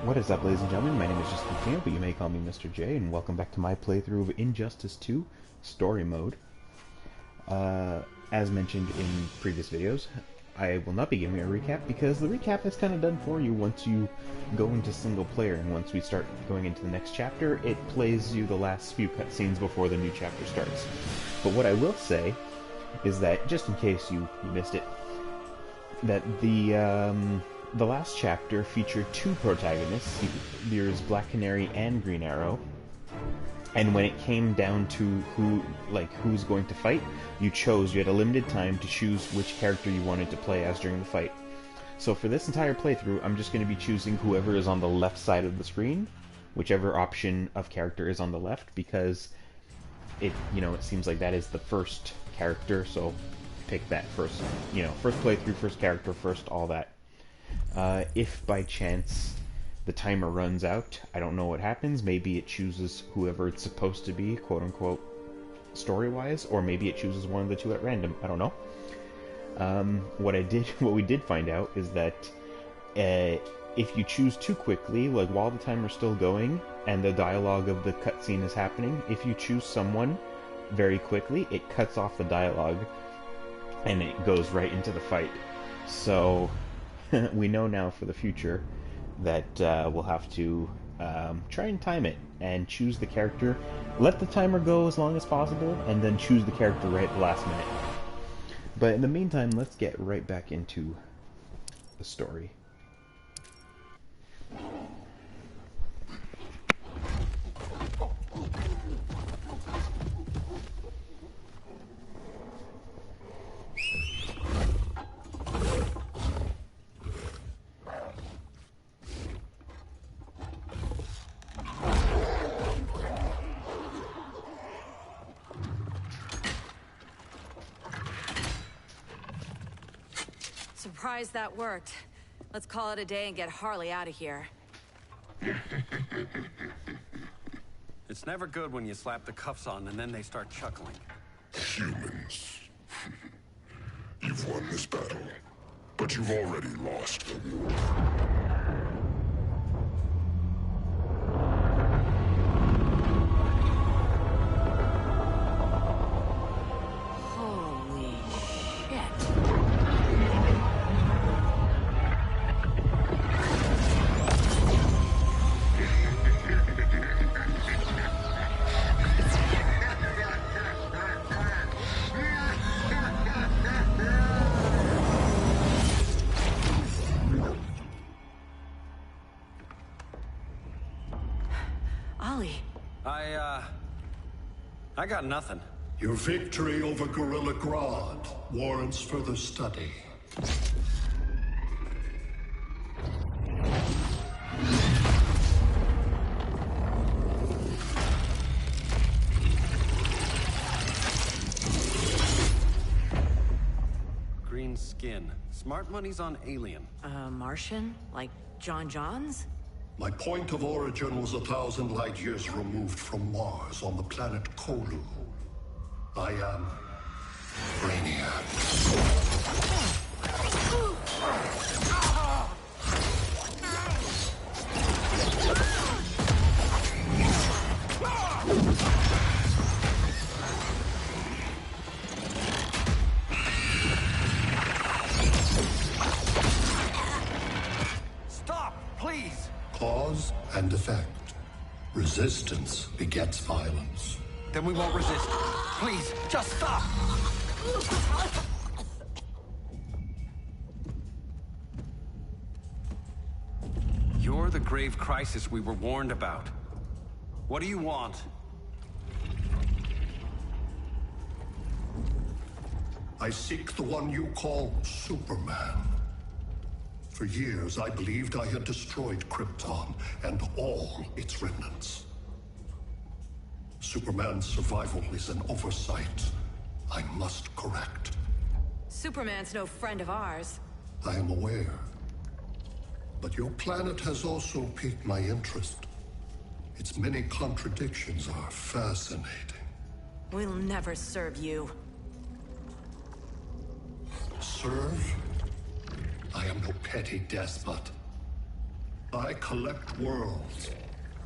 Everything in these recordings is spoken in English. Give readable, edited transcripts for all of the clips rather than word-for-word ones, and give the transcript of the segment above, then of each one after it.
What is up, ladies and gentlemen? My name is just Totino, but you may call me Mr. J, and welcome back to my playthrough of Injustice 2 Story Mode. As mentioned in previous videos, I will not be giving a recap because the recap is kind of done for you once you go into single player, and once we start going into the next chapter, it plays you the last few cutscenes before the new chapter starts. But what I will say is that, just in case you missed it, that the last chapter featured two protagonists. There's Black Canary and Green Arrow. And when it came down to who's going to fight, you had a limited time to choose which character you wanted to play as during the fight. So for this entire playthrough, I'm just going to be choosing whoever is on the left side of the screen, whichever option of character is on the left, because it seems like that is the first character, so pick that first. First playthrough, first character, first all that. If by chance the timer runs out, I don't know what happens. Maybe it chooses whoever it's supposed to be, quote-unquote, story-wise, or maybe it chooses one of the two at random. I don't know. What we did find out is that if you choose too quickly, like while the timer's still going and the dialogue of the cutscene is happening, if you choose someone very quickly, it cuts off the dialogue and it goes right into the fight. So we know now for the future that we'll have to try and time it and choose the character. Let the timer go as long as possible, and then choose the character right at the last minute. But in the meantime, let's get right back into the story. Surprised that worked. Let's call it a day and get Harley out of here. It's never good when you slap the cuffs on and then they start chuckling. Humans. You've won this battle, but you've already lost the war. I got nothing. Your victory over Gorilla Grodd warrants further study. Green skin. Smart money's on alien. Martian? Like John Johns? My point of origin was 1,000 light years removed from Mars on the planet Kolu. I am Brainiac. Stop, please! Cause and effect. Resistance begets violence. Then we won't resist. Please, just stop! You're the grave crisis we were warned about. What do you want? I seek the one you call Superman. For years, I believed I had destroyed Krypton and all its remnants. Superman's survival is an oversight I must correct. Superman's no friend of ours. I am aware. But your planet has also piqued my interest. Its many contradictions are fascinating. We'll never serve you. Serve? I am no petty despot. I collect worlds,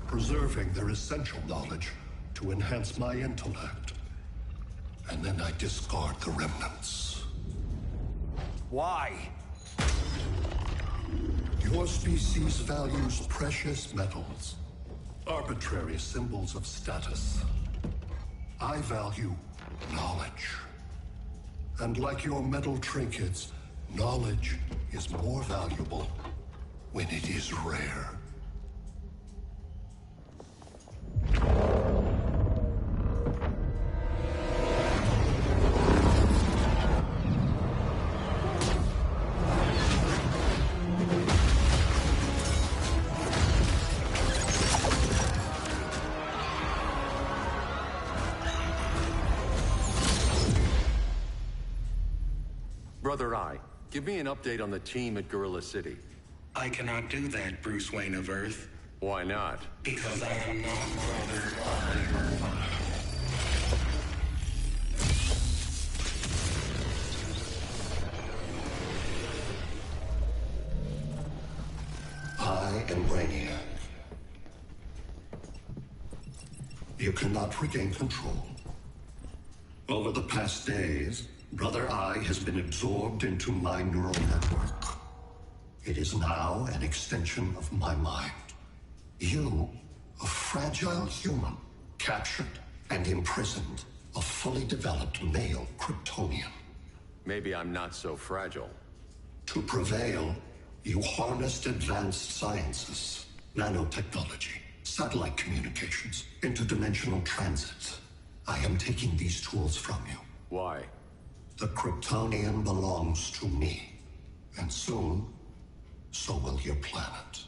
preserving their essential knowledge to enhance my intellect. And then I discard the remnants. Why? Your species values precious metals, arbitrary symbols of status. I value knowledge. And like your metal trinkets, knowledge is more valuable when it is rare. Brother Eye, give me an update on the team at Gorilla City. I cannot do that, Bruce Wayne of Earth. Why not? Because I am not Brother Eye. I am Brainiac. You cannot regain control. Over the past days, Brother Eye has been absorbed into my neural network. It is now an extension of my mind. You, a fragile human, captured and imprisoned a fully developed male Kryptonian. Maybe I'm not so fragile. To prevail, you harnessed advanced sciences, nanotechnology, satellite communications, interdimensional transit. I am taking these tools from you. Why? The Kryptonian belongs to me. And soon, so will your planet.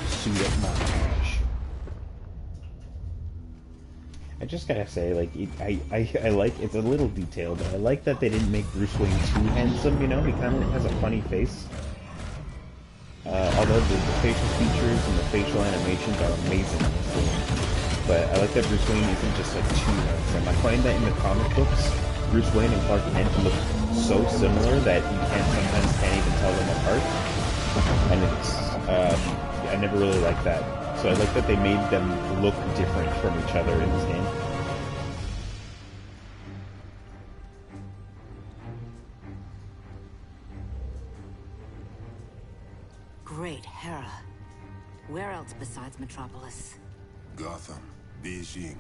Suit up my ash. I just gotta say, like, I like, it's a little detailed, but I like that they didn't make Bruce Wayne too handsome, you know? He kind of has a funny face. Although the facial features and the facial animations are amazing in this game. But I like that Bruce Wayne isn't just, like, too handsome. I find that in the comic books, Bruce Wayne and Clark Kent look so similar that you sometimes can't even tell them apart. And it's, I never really liked that. So I like that they made them look different from each other in this game. Great Hera. Where else besides Metropolis? Gotham, Beijing,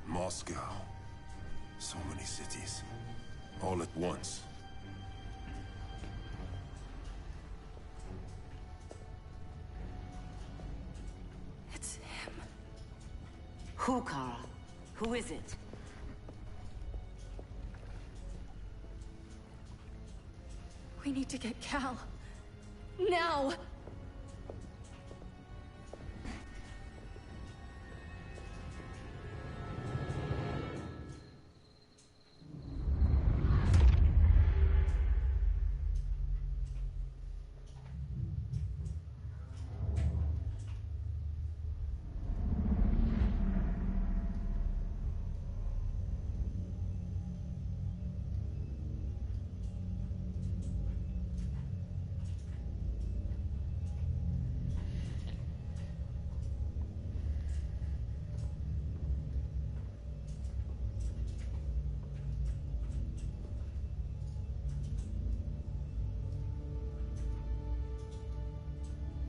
Moscow. So many cities. All at once. It's him. Who, Kara? Who is it? We need to get Cal. Now!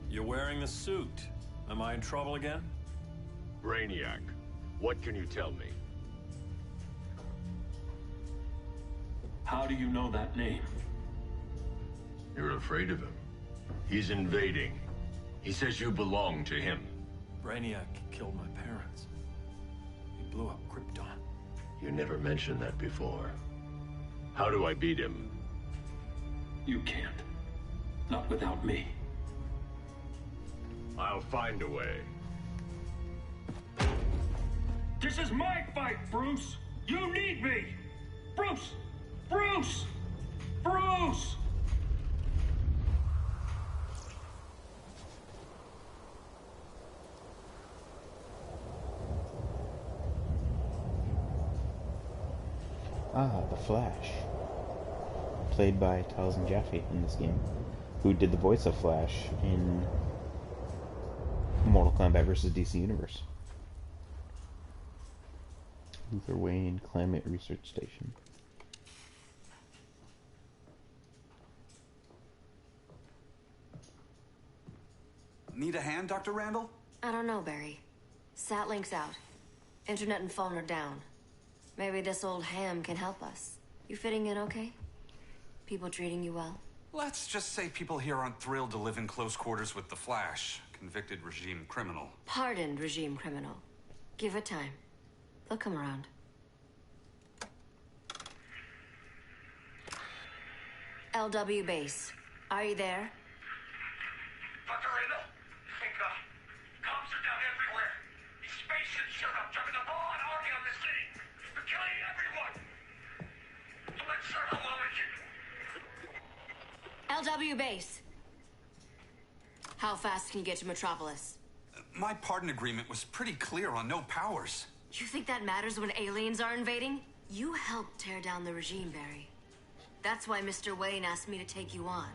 You're wearing a suit. Am I in trouble again? Brainiac, what can you tell me? How do you know that name? You're afraid of him. He's invading. He says you belong to him. Brainiac killed my parents. He blew up Krypton. You never mentioned that before. How do I beat him? You can't. Not without me. I'll find a way. This is my fight, Bruce! You need me! Bruce! Bruce! Bruce! Ah, the Flash. Played by Taliesin Jaffe in this game, who did the voice of Flash in Mortal Kombat vs. DC Universe. Luther Wayne Climate Research Station. Need a hand, Dr. Randall? I don't know, Barry. Satlink's out. Internet and phone are down. Maybe this old ham can help us. You fitting in okay? People treating you well? Let's just say people here aren't thrilled to live in close quarters with the Flash, convicted regime criminal. Pardoned regime criminal. Give it time. They'll come around. LW base. Are you there? Dr. Randall? Cops are down everywhere. These spaceships showed up, dropping the ball and arcing on the city. They're killing everyone. So let's circle while we can. LW base. How fast can you get to Metropolis? My pardon agreement was pretty clear on no powers. You think that matters when aliens are invading? You helped tear down the regime, Barry. That's why Mr. Wayne asked me to take you on.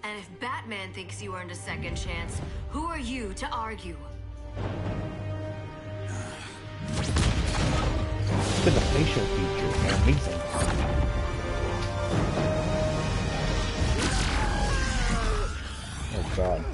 And if Batman thinks you earned a second chance, who are you to argue? Look at the facial features, they're amazing. Oh god.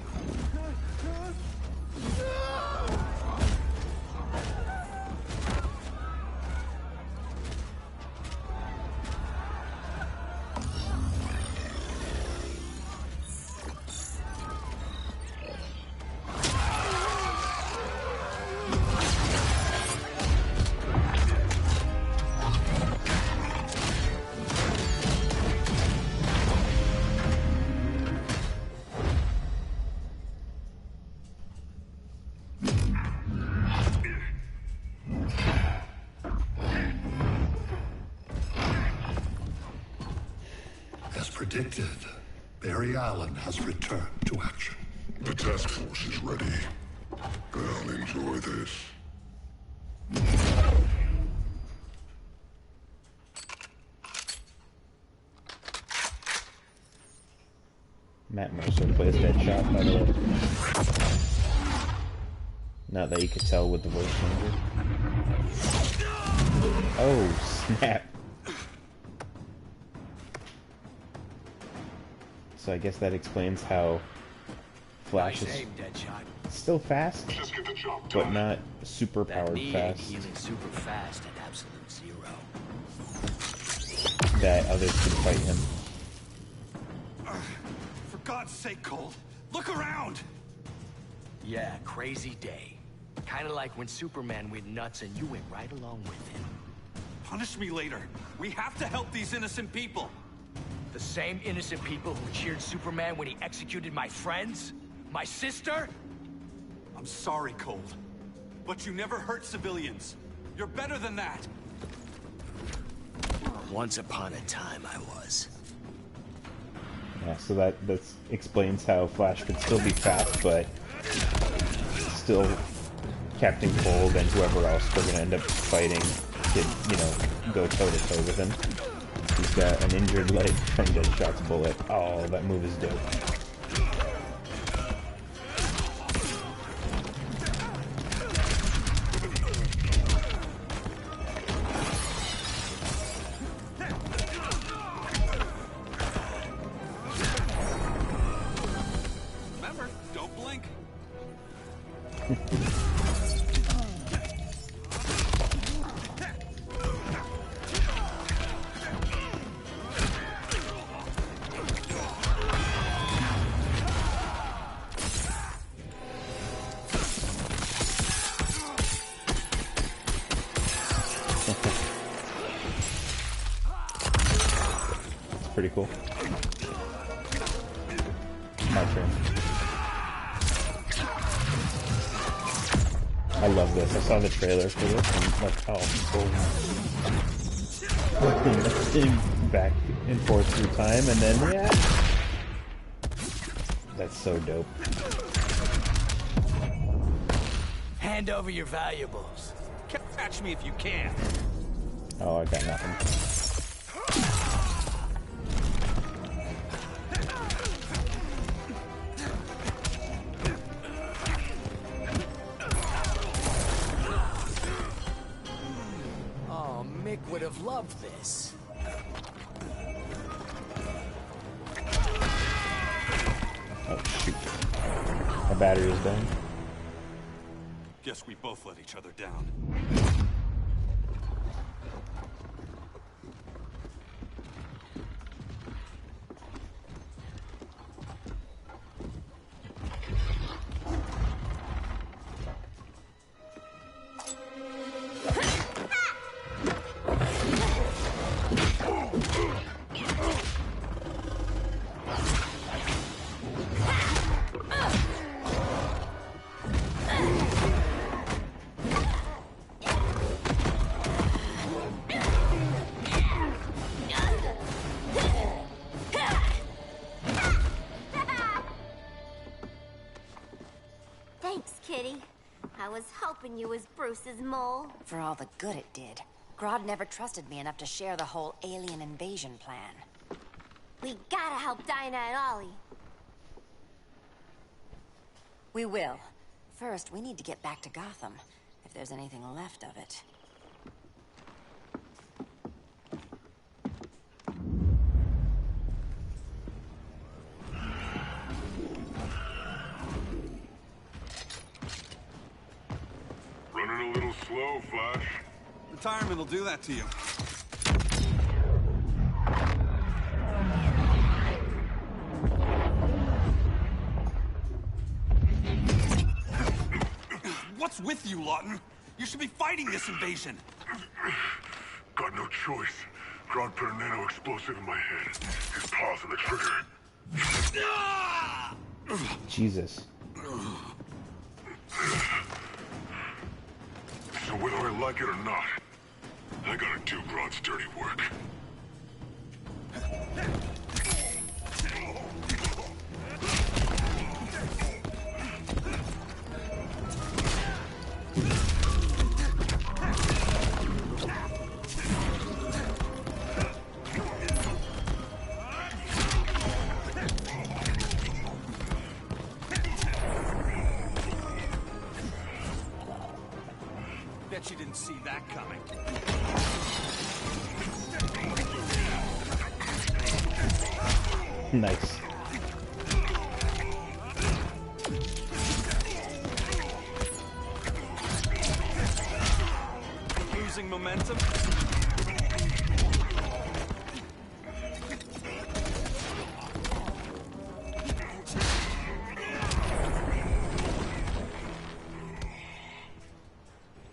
Predicted, Barry Allen has returned to action. The task force is ready. I'll enjoy this. Matt Mercer plays Deadshot, by the way. Not that you could tell with the voice changer. Oh, snap. So I guess that explains how Flash is still fast, but not super powered fast. Healing super fast at absolute zero. That others could fight him. For God's sake, Cole, look around! Yeah, crazy day. Kinda like when Superman went nuts and you went right along with him. Punish me later. We have to help these innocent people. The same innocent people who cheered Superman when he executed my friends? My sister? I'm sorry, Cold. But you never hurt civilians. You're better than that. Once upon a time, I was. Yeah, so that explains how Flash could still be fast, but still Captain Cold and whoever else we're gonna end up fighting could, you know, go toe-to-toe with him. He's got an injured leg from Deadshot's bullet. Oh, that move is dope. Remember, don't blink. Pretty cool. My turn. I love this. I saw the trailer for this and like, oh, boom. Back and forth through time and then, yeah. That's so dope. Hand over your valuables. Catch me if you can. Oh, I got nothing. Oh, Mick would have loved this. Oh, shoot. My battery is done. Guess we both let each other down. Thanks, Kitty. I was hoping you was Bruce's mole. For all the good it did. Grodd never trusted me enough to share the whole alien invasion plan. We gotta help Dinah and Ollie. We will. First, we need to get back to Gotham, if there's anything left of it. Running a little slow, Flash. Retirement will do that to you. What's with you, Lawton? You should be fighting this invasion. Got no choice. Grodd put a nano explosive in my head. His paws on the trigger. Jesus. So whether I like it or not, I gotta do Grodd's dirty work. Bet you didn't see that coming. Nice. Losing momentum?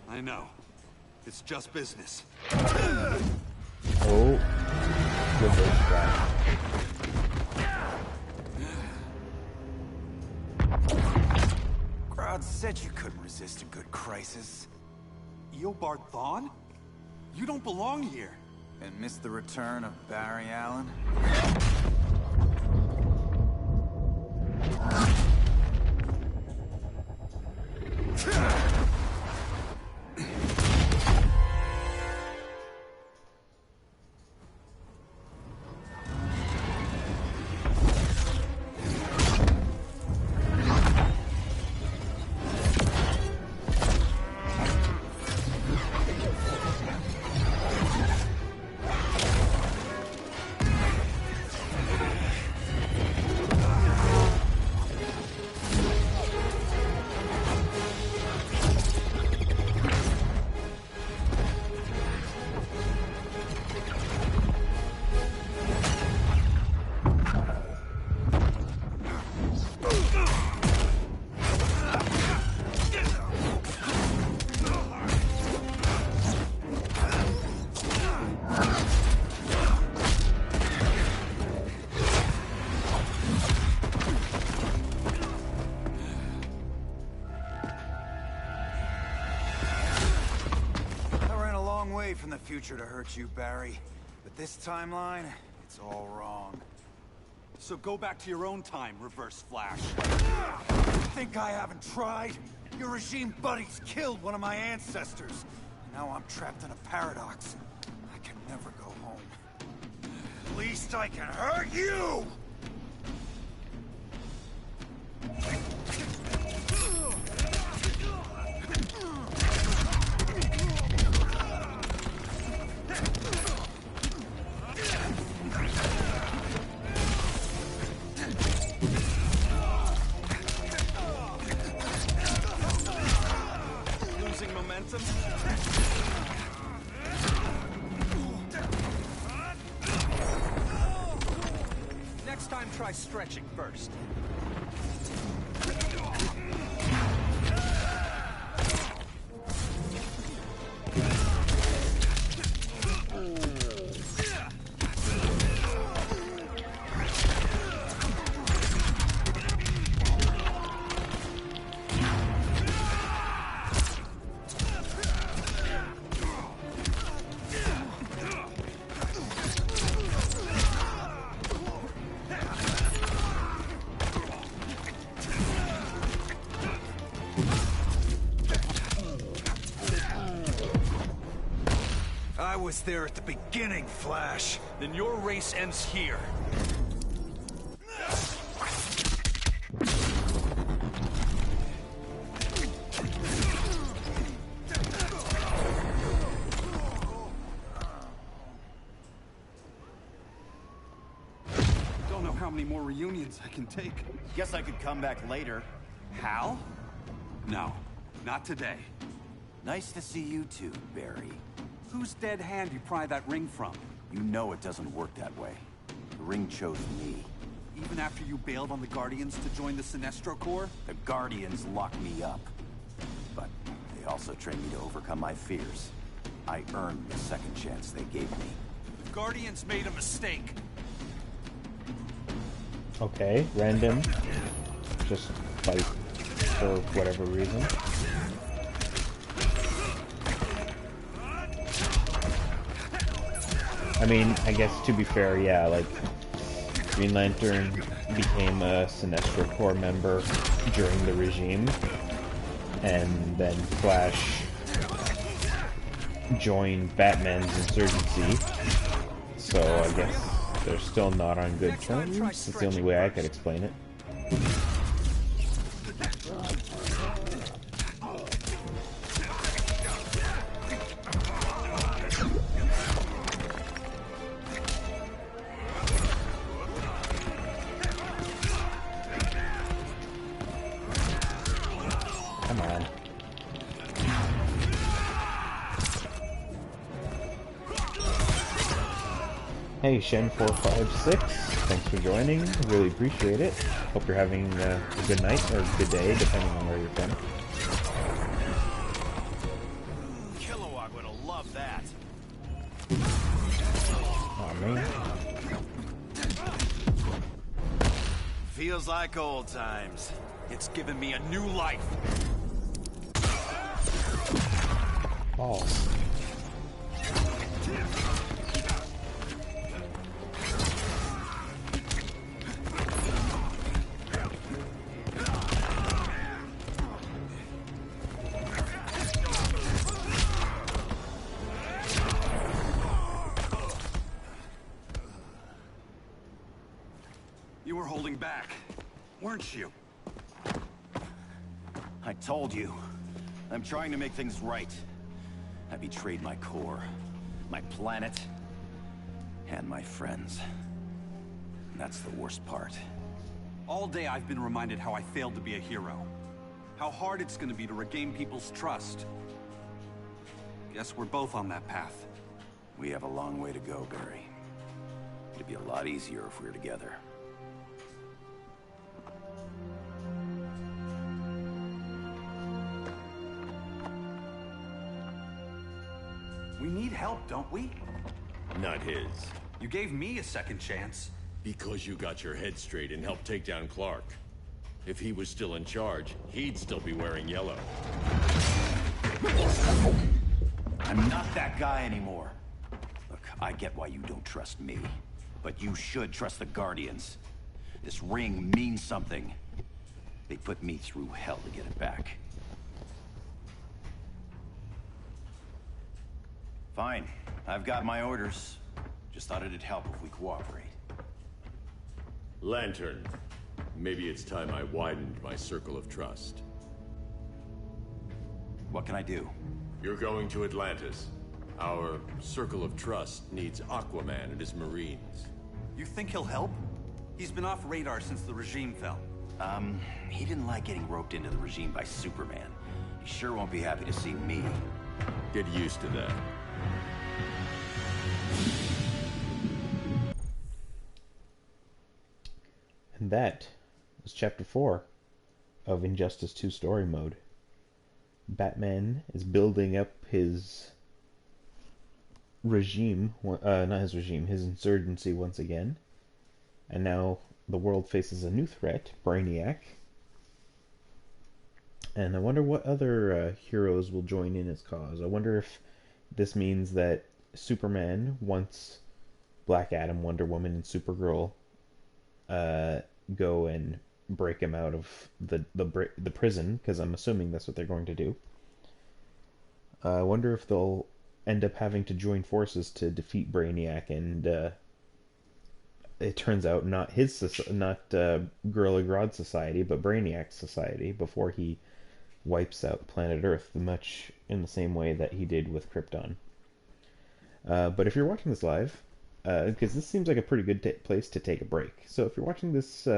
I know. It's just business. Oh. Reverse drive. Grodd said you couldn't resist a good crisis. Eobard Thawne? You don't belong here. And miss the return of Barry Allen? From the future to hurt you, Barry. But this timeline, it's all wrong. So go back to your own time, Reverse Flash. Think I haven't tried? Your regime buddies killed one of my ancestors. Now I'm trapped in a paradox. never go home. At least I can hurt you! Losing momentum? Next time, try stretching first. I was there at the beginning, Flash. Then your race ends here. Don't know how many more reunions I can take. Guess I could come back later. Hal? No, not today. Nice to see you too, Barry. Whose dead hand you pry that ring from? You know it doesn't work that way. The ring chose me. Even after you bailed on the Guardians to join the Sinestro Corps? The Guardians locked me up. But they also trained me to overcome my fears. I earned the second chance they gave me. The Guardians made a mistake. Okay, random. Just fight for whatever reason. I mean, I guess to be fair, yeah, like, Green Lantern became a Sinestro Corps member during the regime, and then Flash joined Batman's insurgency, so I guess they're still not on good terms. That's the only way I could explain it. Come on. Hey, Shen456, thanks for joining. Really appreciate it. Hope you're having a good night or a good day, depending on where you're from. Kilowog would have loved that. Aw, man. Feels like old times. It's given me a new life. Balls. You were holding back, weren't you? I told you. I'm trying to make things right. I betrayed my Corps, my planet, and my friends. And that's the worst part. All day I've been reminded how I failed to be a hero. How hard it's gonna be to regain people's trust. Guess we're both on that path. We have a long way to go, Barry. It'd be a lot easier if we were together. We need help, don't we? Not his. You gave me a second chance. Because you got your head straight and helped take down Clark. If he was still in charge, he'd still be wearing yellow. I'm not that guy anymore. Look, I get why you don't trust me. But you should trust the Guardians. This ring means something. They put me through hell to get it back. Fine. I've got my orders. Just thought it'd help if we cooperate. Lantern. Maybe it's time I widened my circle of trust. What can I do? You're going to Atlantis. Our circle of trust needs Aquaman and his Marines. You think he'll help? He's been off radar since the regime fell. He didn't like getting roped into the regime by Superman. He sure won't be happy to see me. Get used to that. And that was Chapter 4 of Injustice 2 Story Mode. Batman is building up his regime, not his regime, his insurgency once again. And now the world faces a new threat, Brainiac. And I wonder what other heroes will join in his cause. I wonder if this means that Superman wants Black Adam, Wonder Woman, and Supergirl go and break him out of the prison, because I'm assuming that's what they're going to do. I wonder if they'll end up having to join forces to defeat Brainiac, and it turns out not Gorilla Grodd Society, but Brainiac's society, before he wipes out planet Earth, much in the same way that he did with Krypton. But if you're watching this live, because this seems like a pretty good place to take a break. So if you're watching this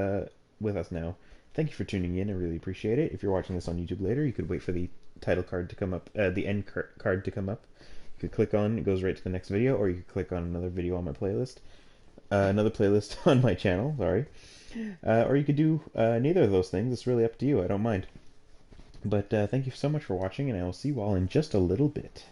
with us now, thank you for tuning in. I really appreciate it. If you're watching this on YouTube later, you could wait for the title card to come up, the end card to come up. You could click on, it goes right to the next video, or you could click on another video on my playlist. Another playlist on my channel, sorry. Or you could do neither of those things. It's really up to you. I don't mind. But thank you so much for watching, and I will see you all in just a little bit.